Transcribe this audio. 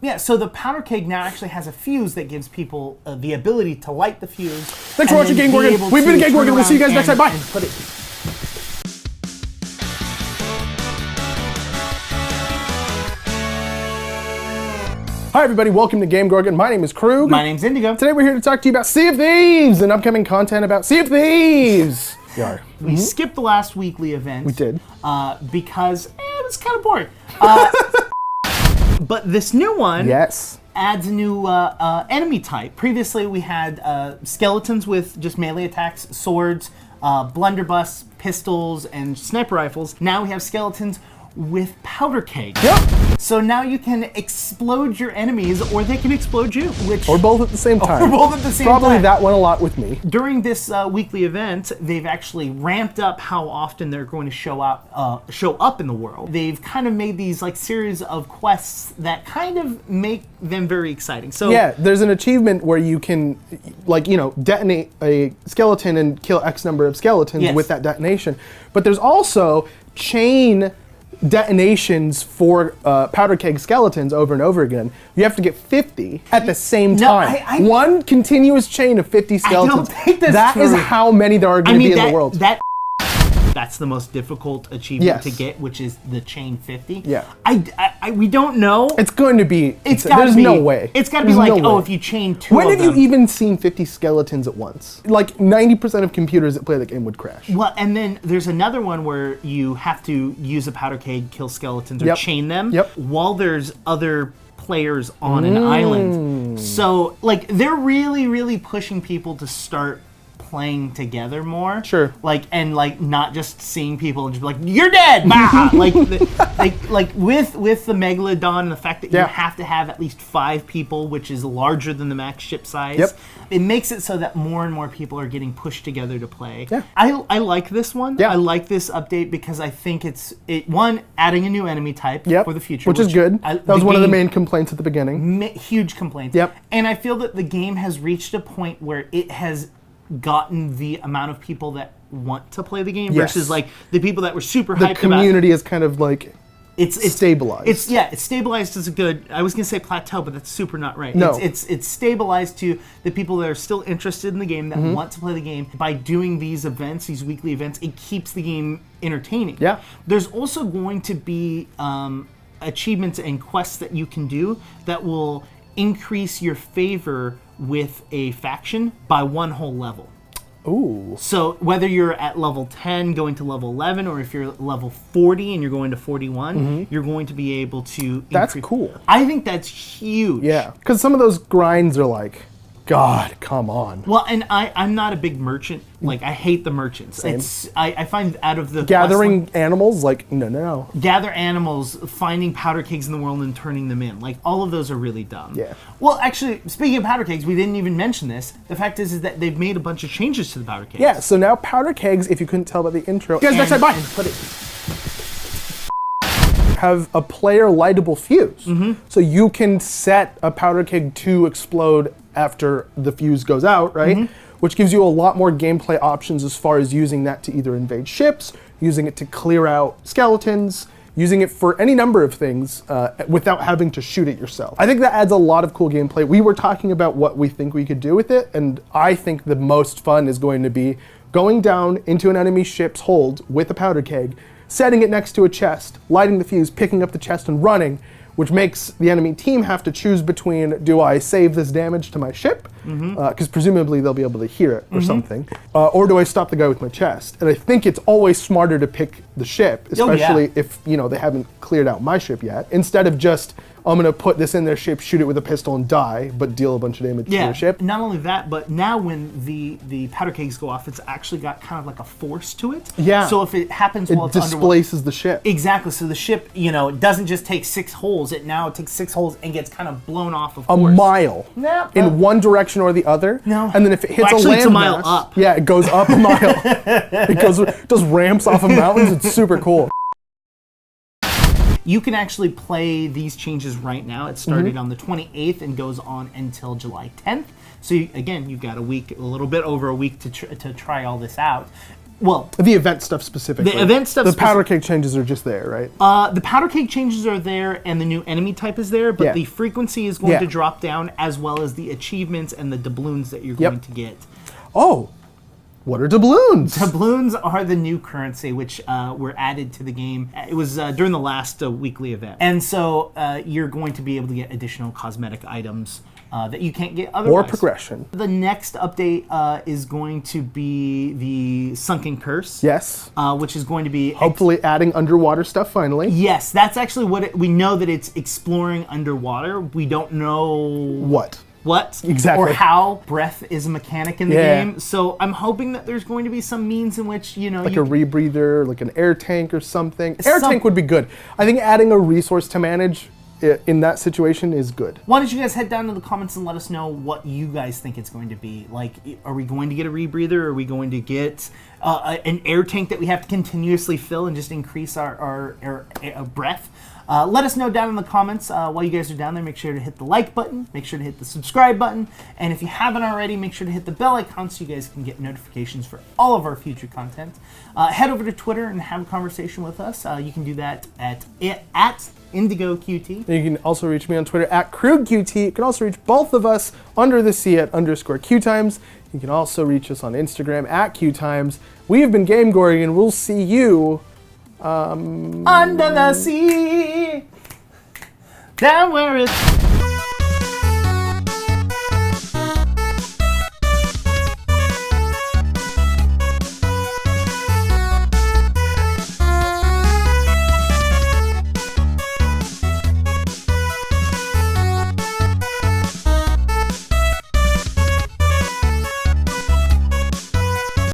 Yeah, so the powder keg now actually has a fuse that gives people the ability to light the fuse. Thanks for watching GameGorgon. We've been GameGorgon. We'll see you guys next time. Bye. Hi everybody, welcome to GameGorgon. My name is Krug. My name's Indigo. Today we're here to talk to you about Sea of Thieves and upcoming content about Sea of Thieves. We skipped the last weekly event. We did. Because it was kind of boring. But this new one adds a new enemy type. Previously we had skeletons with just melee attacks, swords, blunderbuss, pistols, and sniper rifles. Now we have skeletons with powder kegs. Yep. So now you can explode your enemies, or they can explode you. Or both at the same time. Or both at the same time. Probably that one a lot with me. During this weekly event, they've actually ramped up how often they're going to show up in the world. They've kind of made these like series of quests that kind of make them very exciting. So yeah, there's an achievement where you can, like, you know, detonate a skeleton and kill X number of skeletons with that detonation. But there's also chain detonations for powder keg skeletons over and over again. You have to get 50 at the same time. One continuous chain of 50 skeletons. I don't think that's true. That is how many there are going to be in the world. That's the most difficult achievement to get, which is the chain 50. Yeah. We don't know. It's going to be. There's no way. It's got to be like, if you chain two When of them. have you even seen 50 skeletons at once? Like 90% of computers that play the game would crash. Well, and then there's another one where you have to use a powder keg, kill skeletons, or chain them while there's other players on an island. So, like, they're really, really pushing people to start playing together more. Sure. And not just seeing people and just be like, you're dead! Bah! like with the Megalodon and the fact that you have to have at least 5 people, which is larger than the max ship size, it makes it so that more and more people are getting pushed together to play. Yeah. I like this one. Yeah. I like this update because I think it's adding a new enemy type for the future. Which is good. That was one of the main complaints at the beginning. Huge complaints. Yep. And I feel that the game has reached a point where it has gotten the amount of people that want to play the game versus like the people that were super hyped about it. The community is kind of like it's stabilized. It's stabilized as a good. I was gonna say plateau, but that's super not right. No. It's stabilized to the people that are still interested in the game that want to play the game. By doing these events, these weekly events, it keeps the game entertaining. Yeah. There's also going to be achievements and quests that you can do that will increase your favor with a faction by one whole level. Ooh. So whether you're at level 10 going to level 11, or if you're level 40 and you're going to 41, you're going to be able to That's cool. I think that's huge. Yeah, because some of those grinds are like, God, come on. Well, and I'm not a big merchant. Like, I hate the merchants. Same. I find out of the gathering animals, like, no. Gather animals, finding powder kegs in the world and turning them in. Like, all of those are really dumb. Yeah. Well, actually, speaking of powder kegs, we didn't even mention this. The fact is that they've made a bunch of changes to the powder kegs. Yeah, so now powder kegs, if you couldn't tell by the intro, guys, next time, bye. Have a player lightable fuse. So you can set a powder keg to explode after the fuse goes out, right? Which gives you a lot more gameplay options as far as using that to either invade ships, using it to clear out skeletons, using it for any number of things without having to shoot it yourself. I think that adds a lot of cool gameplay. We were talking about what we think we could do with it, and I think the most fun is going to be going down into an enemy ship's hold with a powder keg, setting it next to a chest, lighting the fuse, picking up the chest and running, which makes the enemy team have to choose between, do I save this damage to my ship? Because presumably they'll be able to hear it or something. Or do I stop the guy with my chest? And I think it's always smarter to pick the ship, especially if they haven't cleared out my ship yet, instead of just, I'm going to put this in their ship, shoot it with a pistol and die, but deal a bunch of damage to their ship. Not only that, but now when the powder kegs go off, it's actually got kind of like a force to it. Yeah. So if it happens while it's underwater, displaces the ship. Exactly. So the ship, it doesn't just take 6 holes. It now takes 6 holes and gets kind of blown off of course. A mile. In one direction or the other. No. And then if it hits a landmass, it's a mile up. Yeah, it goes up a mile. It does ramps off of mountains. It's super cool. You can actually play these changes right now. It started on the 28th and goes on until July 10th. So again, you've got a little bit over a week to try all this out. Well, the event stuff specifically. The event stuff. The powder keg changes are just there, right? The powder keg changes are there, and the new enemy type is there, but the frequency is going to drop down, as well as the achievements and the doubloons that you're going to get. Oh, what are doubloons? Doubloons are the new currency, which were added to the game. It was during the last weekly event, and so you're going to be able to get additional cosmetic items that you can't get otherwise. Or progression. The next update is going to be the Sunken Curse. Yes. Which is going to be... hopefully adding underwater stuff finally. Yes, that's actually what we know, that it's exploring underwater. We don't know... What exactly, or how breath is a mechanic in the game. So I'm hoping that there's going to be some means in which, you know, like a rebreather, like an air tank or something. Air tank would be good. I think adding a resource to manage in that situation is good. Why don't you guys head down to the comments and let us know what you guys think it's going to be. Like, are we going to get a rebreather? Are we going to get an air tank that we have to continuously fill and just increase our breath? Let us know down in the comments. While you guys are down there, make sure to hit the like button, make sure to hit the subscribe button, and if you haven't already, make sure to hit the bell icon so you guys can get notifications for all of our future content. Head over to Twitter and have a conversation with us. You can do that at IndigoQT. You can also reach me on Twitter at QueueTimes. You can also reach both of us under the sea at _QueueTimes. You can also reach us on Instagram at QueueTimes. We have been GameGorgon. We'll see you... under the sea, down where it's